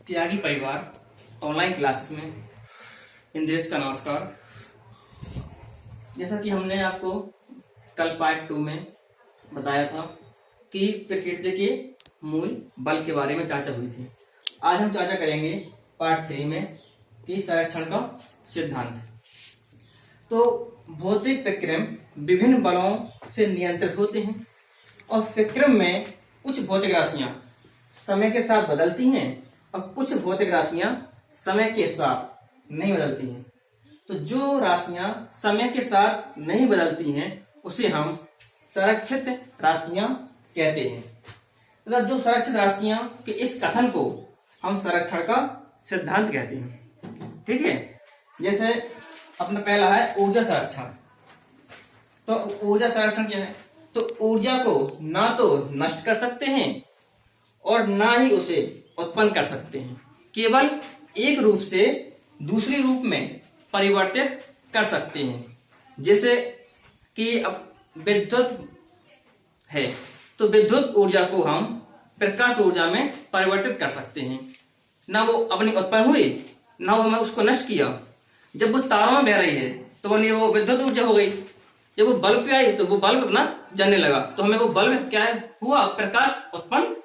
त्यागी परिवार online classes में इंद्रेश का नमस्कार। जैसा कि हमने आपको कल पार्ट 2 में बताया था कि प्रकृति के मूल बल के बारे में चर्चा हुई थी। आज हम चर्चा करेंगे पार्ट 3 में कि संरक्षण का सिद्धांत। तो भौतिक प्रक्रम विभिन्न बलों से नियंत्रित होते हैं और प्रक्रम में कुछ भौतिक राशियां समय के साथ बदलती हैं और कुछ भौतिक राशियां समय के साथ नहीं बदलती हैं। तो जो राशियां समय के साथ नहीं बदलती हैं उसे हम संरक्षित राशियां कहते हैं। तथा जो संरक्षित राशियां के इस कथन को हम संरक्षण का सिद्धांत कहते हैं। ठीक है, जैसे अपना पहला है ऊर्जा संरक्षण। तो ऊर्जा संरक्षण क्या है? तो ऊर्जा को ना तो नष्ट कर सकते हैं और ना ही उसे उत्पन्न कर सकते हैं, केवल एक रूप से दूसरे रूप में परिवर्तित कर सकते हैं। जैसे कि अब विद्युत है तो विद्युत ऊर्जा को हम प्रकाश ऊर्जा में परिवर्तित कर सकते हैं। ना वो अपनी उत्पन्न हुई ना वो हमें उसको नष्ट किया। जब वो तारों में बह रही है तो वो विद्युत ऊर्जा हो गई। जब वो बल्ब पे आई तो वो बल्ब अपना जलने लगा, तो हमें वो बल्ब क्या हुआ, प्रकाश उत्पन्न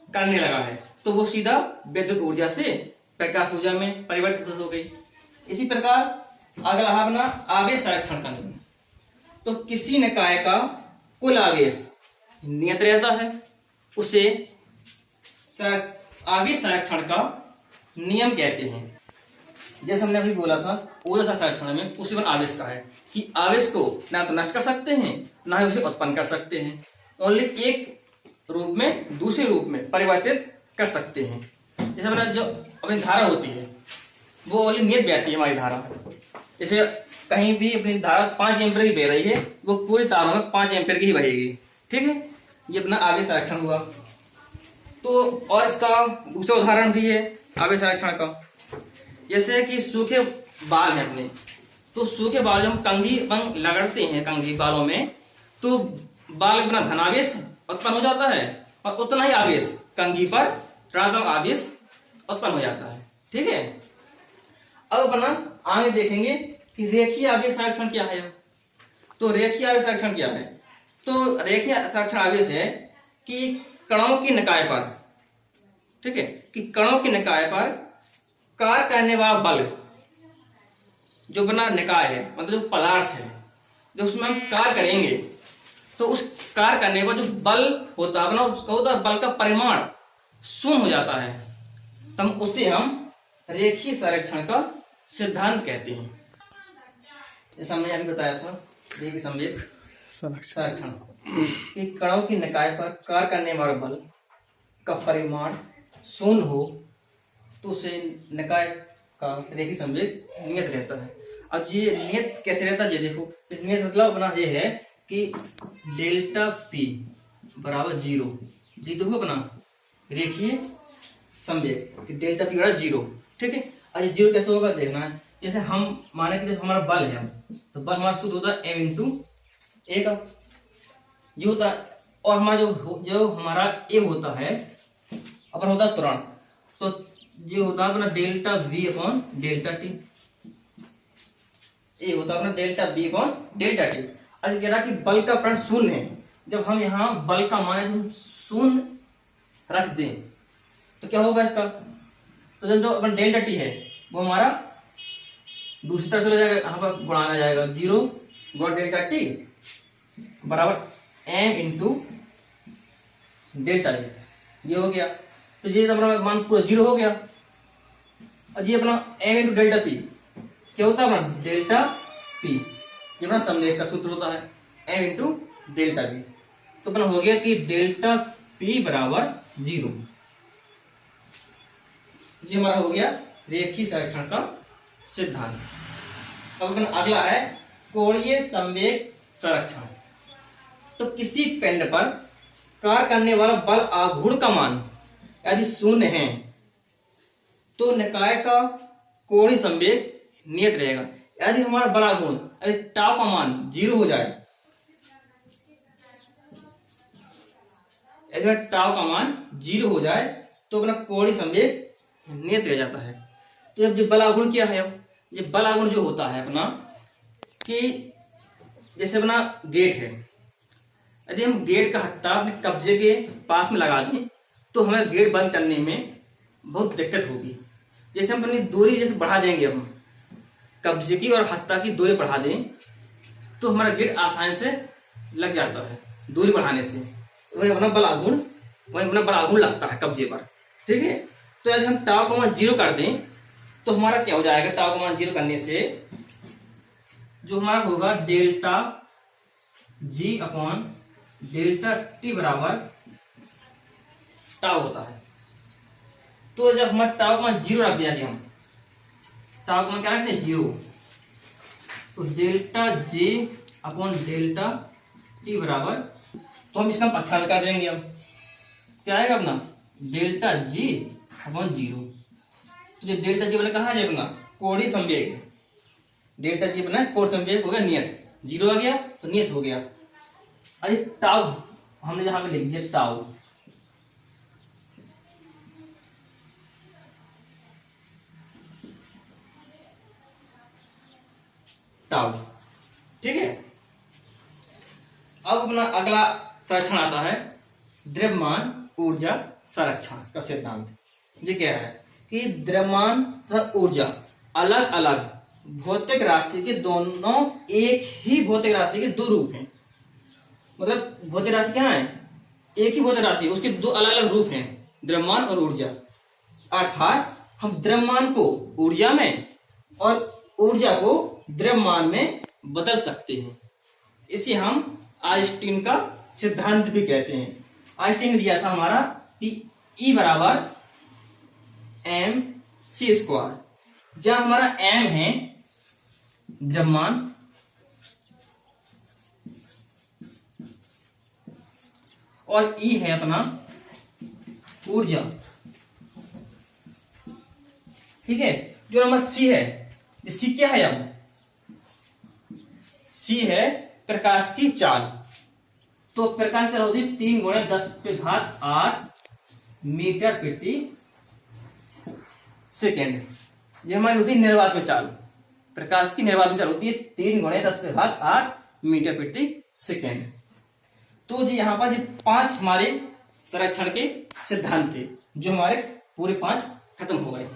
करने लगा है। तो वो सीधा विद्युत ऊर्जा से प्रकाश ऊर्जा में परिवर्तित हो गई। इसी प्रकार अगला है अपना आवेश संरक्षण का नियम। तो किसी निकाय का कुल आवेश नियत रहता है, उसे आवेश संरक्षण का नियम कहते हैं। जैसे हमने अभी बोला था ऊर्जा संरक्षण में उसी पर आवेश का है कि आवेश को ना तो नष्ट कर सकते हैं ना ही उसे उत्पन्न कर सकते हैं, ओनली एक रूप में दूसरे रूप में परिवर्तित कर सकते हैं। जैसे अपना जो अपनी धारा होती है वो ओनली नियत बहती है हमारी धारा। जैसे कहीं भी अपनी धारा 5 एम्पीयर की बह रही है, वो पूरी तारों में 5 एम्पीयर की ही बहेगी। ठीक है, ये अपना आवेश संरक्षण हुआ। तो और इसका दूसरा उदाहरण भी है आवेश संरक्षण का। जैसे कि सूखे बाल है अपने, तो सूखे बाल जब हम कंघी लगड़ते हैं कंघी बालों में, तो बाल अपना धनावेश उत्पन्न हो जाता है और उतना ही आवेश कंघी पर ऋणात्मक आवेश उत्पन्न हो जाता है। ठीक है, अब अपना आगे देखेंगे कि रेखीय आवेश संरक्षण क्या है। तो रेखीय आवेश संरक्षण क्या है? तो रेखीय संरक्षण आवेश है कि कणों की निकाय पर, ठीक है, कि कणों की निकाय पर कार्य करने वाला बल, जो बना निकाय है मतलब जो पदार्थ है जो उसमें हम कार्य करेंगे, तो उस कार्य करने पर जो बल होता है उसका होता है बल का परिमाण शून्य हो जाता है। तब उसे हम रेखीय संरक्षण का सिद्धांत कहते हैं। जैसा हमने अभी बताया था रेखीय संवेग संरक्षण कि कणों की निकाय पर कार्य करने वाले बल का परिमाण शून्य हो तो उसे निकाय का रेखीय संवेग नियत रहता है। अब ये नियत कैसे रहता है ये देखो। इस नियत मतलब अपना ये है कि डेल्टा पी बराबर 0। जी देखो अपना रेखीय संवेग कि डेल्टा पी बराबर 0। ठीक है, अब ये 0 कैसे होगा देखना है। जैसे हम माने कि हमारा बल है, तो बल हमारा सूत्र होता है m × a का जी होता है, और हमारा जो हमारा a होता है अपन होता है त्वरण, तो जो होता है अपना delta v upon delta T, ए होता है अपना delta v upon delta T. आज कह रहा कि बल का परिमाण शून्य है। जब हम यहाँ बल का मान शून्य रख दें तो क्या होगा इसका, तो जब जो अपन डेल्टा टी है वो हमारा दूसरी तरफ चला जाएगा, यहाँ पर गुणाना जाएगा 0 गुणा डेल्टा टी बराबर m × डेल्टा टी। ये हो गया, तो ये अपना मान पूरा 0 हो गया। और ये अपना m × डेल्टा पी क्या होता है अपना डेल्टा पी, ये अपना संवेग का सूत्र होता है m × डेल्टा पी। तो अपना हो गया कि डेल्टा पी बराबर 0। ये हमारा हो गया रेखीय संरक्षण का सिद्धांत। अब अपना अगला है कोणीय संवेग संरक्षण। तो किसी पिंड पर कार्य करने वाला बल आघूर्ण का मान यदि शून्य है तो निकाय का कोणीय संवेग नियत रहेगा। यदि हमारा बल आघूर्ण यदि टाउ का मान 0 हो जाए, यदि टाउ का मान 0 हो जाए तो अपना कोणीय संवेग नियत रह जाता है। तो अब जो बल आघूर्ण क्या है, अब ये बल आघूर्ण जो होता है अपना, कि जैसे अपना गेट है, यदि हम गेट का हत्था अपने कब्जे के पास में लगा दें तो हमें गेट बंद करने में बहुत दिक्कत होगी। जैसे हम अपनी दूरी जैसे बढ़ा देंगे, हम कब्जे की और हत्था की दूरी बढ़ा दें तो हमारा गेट आसानी से लग जाता है दूरी बढ़ाने से। वही अपना बल आघूर्ण लगता है कब्जे पर। ठीक है, तो यदि हम टाउ का मान 0 कर दें तो हमारा क्या हो जाएगा, टाउ का मान 0 करने से जो हमारा होगा delta G upon delta T बराबर टाउ होता है। तो जब हमारा टाउ का मान 0 रख दिया, हम टाउ का मान क्या रखते हैं 0, तो delta J upon delta T बराबर, तो हम इसका पक्षांतर कर देंगे। अब क्या आएगा अपना डेल्टा जी अपॉन 0। तो जो डेल्टा जी बना कहा जाए अपना कोणीय संवेग है, डेल्टा जी बना कोणीय संवेग हो गया नियत, 0 आ गया तो नियत हो गया। अरे टाउ हमने जहां पे लिख दिया टाउ, टाउ, ठीक है। अब अपना अगला संरक्षण आता है द्रव्यमान ऊर्जा संरक्षण का सिद्धांत। ये क्या है कि द्रव्यमान तथा ऊर्जा अलग अलग भौतिक राशि के दोनों एक ही भौतिक राशि के दो रूप हैं। मतलब भौतिक राशि क्या है, एक ही भौतिक राशि, उसके दो अलग अलग रूप हैं, द्रव्यमान और ऊर्जा। अर्थात हम द्रव्यमान को ऊर्जा में और ऊर्जा को द्रव्यमान में बदल सकते हैं। इसे हम आइंस्टीन का सिद्धांत भी कहते हैं। आइंस्टीन ने दिया था हमारा कि E बराबर एम सी स्क्वायर, जहां हमारा एम है द्रव्यमान और E है अपना ऊर्जा। ठीक है, जो नंबर सी है, सी क्या है, अब सी है प्रकाश की चाल। तो प्रकाश की चाल होती है 3 × 10⁸ मीटर प्रति सेकेंड। ये हमारी होती है निर्वात में चाल, प्रकाश की निर्वात में चाल होती है 3 × 10⁸ मीटर प्रति सेकेंड। तो जी यहाँ पर 5 हमारे संरक्षण के सिद्धांत थे, जो हमारे पूरे 5 खत्म हो गए।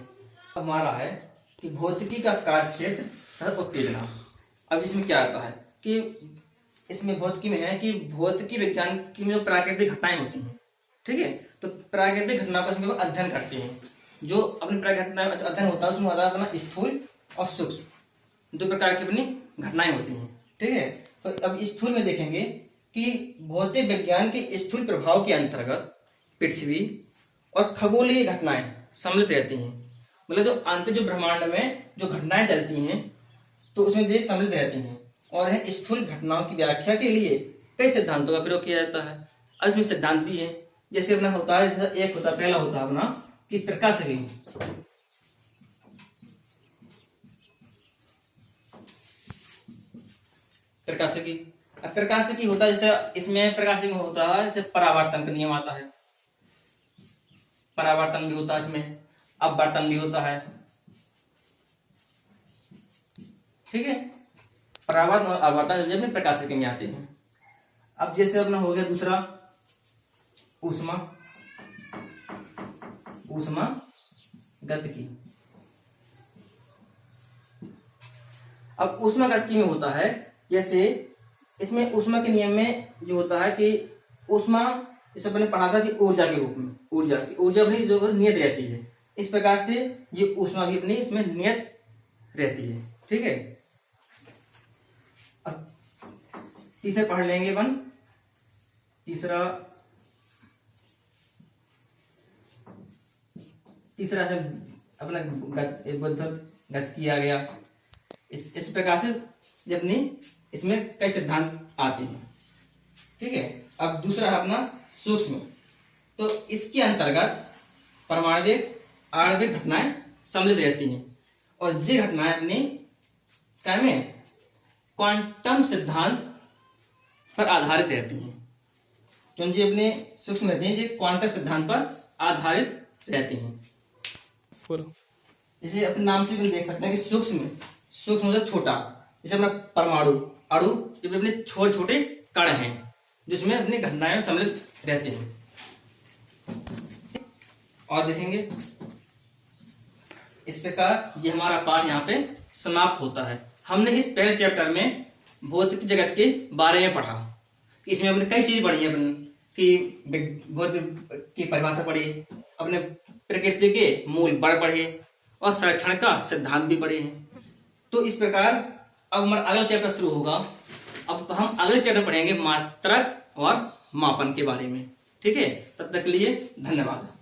हमारा है कि भौतिकी का कार्यक्षेत्र तथा उत्तेजना। अब इसमें क्या आता है कि इसमें भौतिकी में है कि भौतिकी विज्ञान की जो प्राकृतिक घटनाएं होती हैं, ठीक है, तो प्राकृतिक घटना का इसमें अध्ययन करते हैं। जो अपनी प्राकृतिक घटना अध्ययन होता है उसमें होता है अपना स्थूल और सूक्ष्म, 2 प्रकार की अपनी घटनाएं होती हैं। ठीक है, तो अब स्थूल में देखेंगे कि भौतिक विज्ञान के स्थूल प्रभाव के अंतर्गत पृथ्वी और खगोलीय घटनाएं सम्मिलित रहती हैं। मतलब जो जो ब्रह्मांड में जो घटनाएं चलती हैं तो उसमें ये सम्मिलित रहती हैं, और है स्थूल घटनाओं की व्याख्या के लिए कई सिद्धांतों का प्रयोग किया जाता है। अब इसमें सिद्धांत भी है, जैसे अपना होता है, जैसे एक होता है, पहला होता है अपना कि प्रकाशिकी। प्रकाशिकी होता है, जैसे इसमें प्रकाशिकी में होता है जैसे परावर्तन का नियम आता है, परावर्तन भी होता है, इसमें अपवर्तन भी होता है। ठीक है, परावर्तन और अपवर्तन जब प्रकाशिकी में आते हैं। अब जैसे अपना हो गया दूसरा ऊष्मा गतिकी। अब ऊष्मा गतिकी में होता है, जैसे इसमें ऊष्मा के नियम में जो होता है कि ऊष्मा, इसे अपने पढ़ा था कि ऊर्जा के रूप में, ऊर्जा भी जो नियत रहती है, इस प्रकार से ये ऊष्मा भी अपनी इसमें नियत रहती है। ठीक है, अब तीसरा पढ़ लेंगे अपन, तीसरा से अपना गतिकी आ गया। इस प्रकार से अपनी इसमें कई सिद्धांत आते हैं। ठीक है, अब दूसरा है अपना सूक्ष्म। तो इसके अंतर्गत परमाणविक आणविक घटनाएं सम्मिलित रहती हैं, और ये घटनाएं अपने क्या में क्वांटम सिद्धांत पर आधारित रहती हैं। जो ये अपने सूक्ष्म रहती हैं, ये क्वांटम सिद्धांत पर आधारित रहती हैं। बोलो। जैसे अपने नाम से भी देख सकते हैं कि सूक्ष्म सूक्ष्म मतलब छोटा, जैसे अपना परमाणु, अणु ये भी अपने छोटे छोटे कण हैं जिसमें अपनी घटनाएं सम्मिलित रहते हैं। और देखेंगे इस प्रकार ये हमारा पाठ यहाँ पे समाप्त होता है। हमने इस पहले चैप्टर में भौतिक जगत के बारे में पढ़ा। इसमें अपने कई चीज पढ़ी है अपन कि भौतिक की परिभाषा पढ़ी, अपने प्रकृति के मूल बल पढ़े और संरक्षण का सिद्धांत भी पढ़े हैं। तो इस प्रकार अब हमारा अगला चैप्टर शुरू होगा। अब हम अगले चैप्टर पढ़ेंगे मात्रक और मापन के बारे में। ठीक है, तब तक के लिए धन्यवाद।